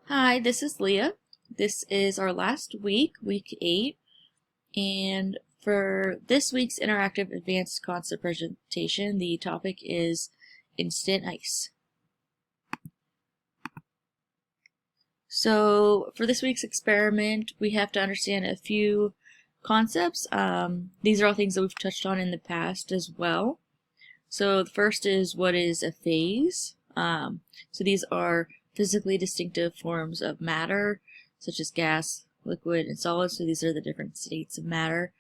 Hi, this is Leah. This is our last week, week 8, and for this week's interactive advanced concept presentation, the topic is instant ice. So for this week's experiment, we have to understand a few concepts. These are all things that we've touched on in the past as well. So the first is, what is a phase? So these are physically distinctive forms of matter, such as gas, liquid, and solid. So these are the different states of matter.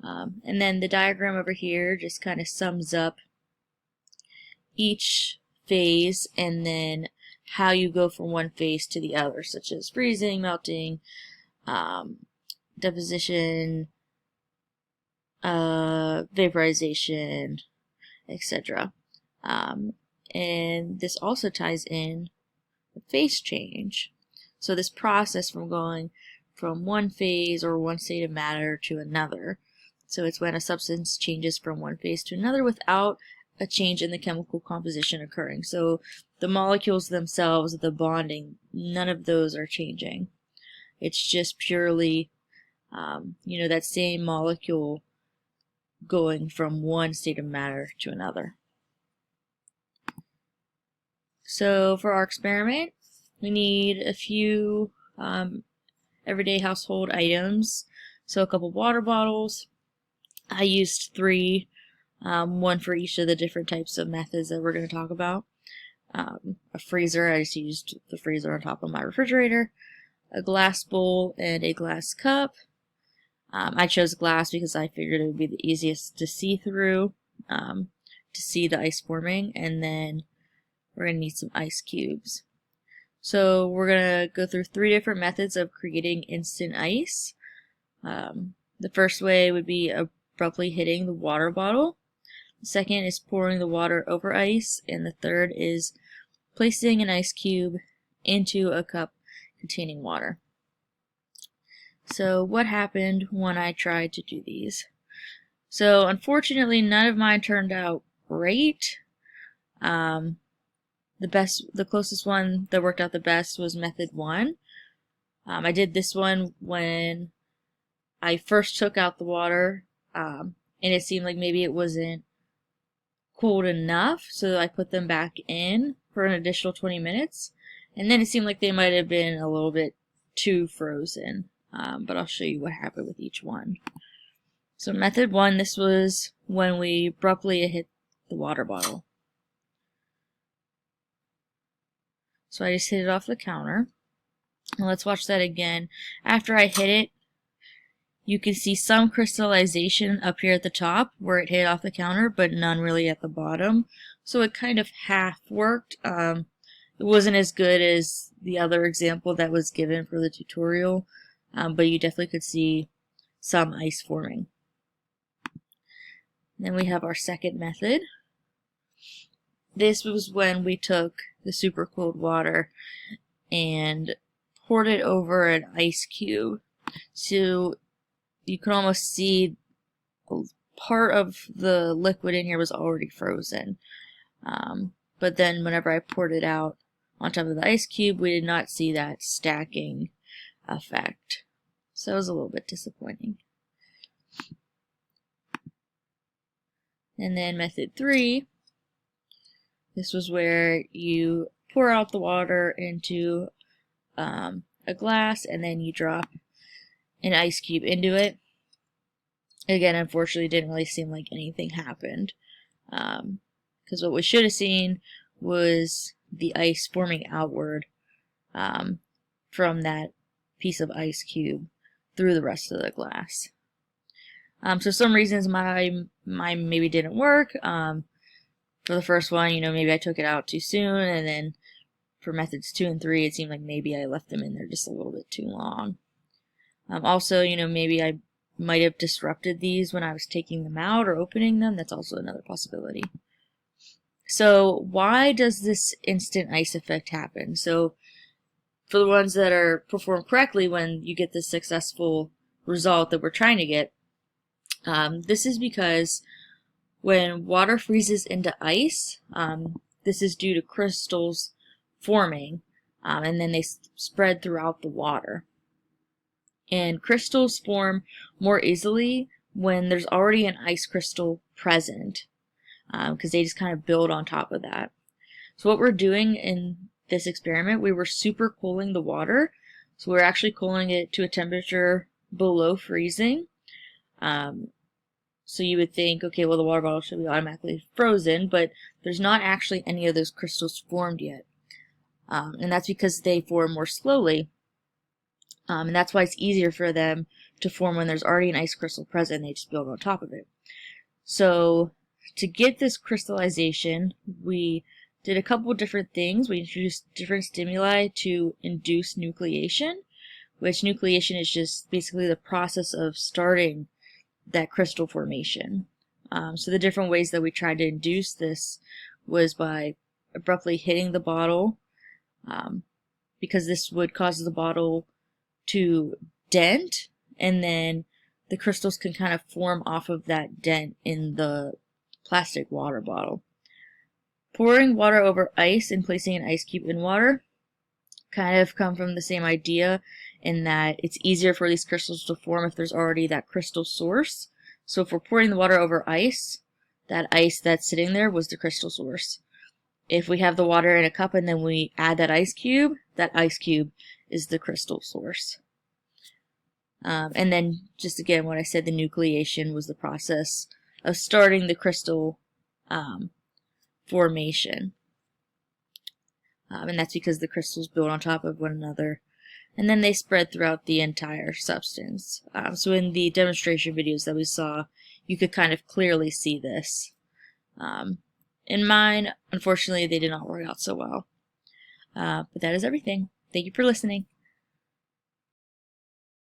And then the diagram over here just kind of sums up each phase and then how you go from one phase to the other, such as freezing, melting, deposition, vaporization, etc. And this also ties in the phase change. So this process from going from one phase or one state of matter to another. So it's when a substance changes from one phase to another without a change in the chemical composition occurring. So the molecules themselves, the bonding, none of those are changing. It's just purely, that same molecule going from one state of matter to another. So for our experiment, we need a few everyday household items. So a couple water bottles. I used 3, one for each of the different types of methods that we're going to talk about. A freezer, I just used the freezer on top of my refrigerator. A glass bowl and a glass cup. I chose glass because I figured it would be the easiest to see through, to see the ice forming, and then we're going to need some ice cubes. So we're going to go through 3 different methods of creating instant ice. The first way would be abruptly hitting the water bottle. The second is pouring the water over ice, and the third is placing an ice cube into a cup containing water. So what happened when I tried to do these? So unfortunately, none of mine turned out great. The closest one that worked out the best was method 1. I did this one when I first took out the water, and it seemed like maybe it wasn't cooled enough, so I put them back in for an additional 20 minutes, and then it seemed like they might have been a little bit too frozen, but I'll show you what happened with each one. So method 1, this was when we abruptly hit the water bottle. So I just hit it off the counter. And let's watch that again. After I hit it, you can see some crystallization up here at the top where it hit off the counter, but none really at the bottom. So it kind of half worked. It wasn't as good as the other example that was given for the tutorial, but you definitely could see some ice forming. Then we have our second method. This was when we took the super cold water and poured it over an ice cube. So you can almost see part of the liquid in here was already frozen. But then whenever I poured it out on top of the ice cube, we did not see that stacking effect. So it was a little bit disappointing. And then method 3, this was where you pour out the water into a glass and then you drop an ice cube into it. Again, unfortunately, it didn't really seem like anything happened, because what we should have seen was the ice forming outward from that piece of ice cube through the rest of the glass. So some reasons mine maybe didn't work. For the first one, maybe I took it out too soon, and then for methods 2 and 3, it seemed like maybe I left them in there just a little bit too long. Also, maybe I might have disrupted these when I was taking them out or opening them. That's also another possibility. So why does this instant ice effect happen? So for the ones that are performed correctly, when you get the successful result that we're trying to get, this is because when water freezes into ice, this is due to crystals forming. and then they spread throughout the water. And crystals form more easily when there's already an ice crystal present, because they just kind of build on top of that. So what we're doing in this experiment, we were super cooling the water. So we're actually cooling it to a temperature below freezing. So you would think, okay, well, the water bottle should be automatically frozen, but there's not actually any of those crystals formed yet. And that's because they form more slowly. And that's why it's easier for them to form when there's already an ice crystal present and they just build on top of it. So to get this crystallization, we did a couple different things. We introduced different stimuli to induce nucleation, which nucleation is just basically the process of starting that crystal formation. So the different ways that we tried to induce this was by abruptly hitting the bottle, because this would cause the bottle to dent, and then the crystals can kind of form off of that dent in the plastic water bottle. Pouring water over ice and placing an ice cube in water kind of come from the same idea, in that it's easier for these crystals to form if there's already that crystal source. So if we're pouring the water over ice, that ice that's sitting there was the crystal source. If we have the water in a cup and then we add that ice cube is the crystal source. And then, just again, what I said, the nucleation was the process of starting the crystal formation. And that's because the crystals build on top of one another, and then they spread throughout the entire substance. So in the demonstration videos that we saw, you could kind of clearly see this. In mine, unfortunately, they did not work out so well. But that is everything. Thank you for listening.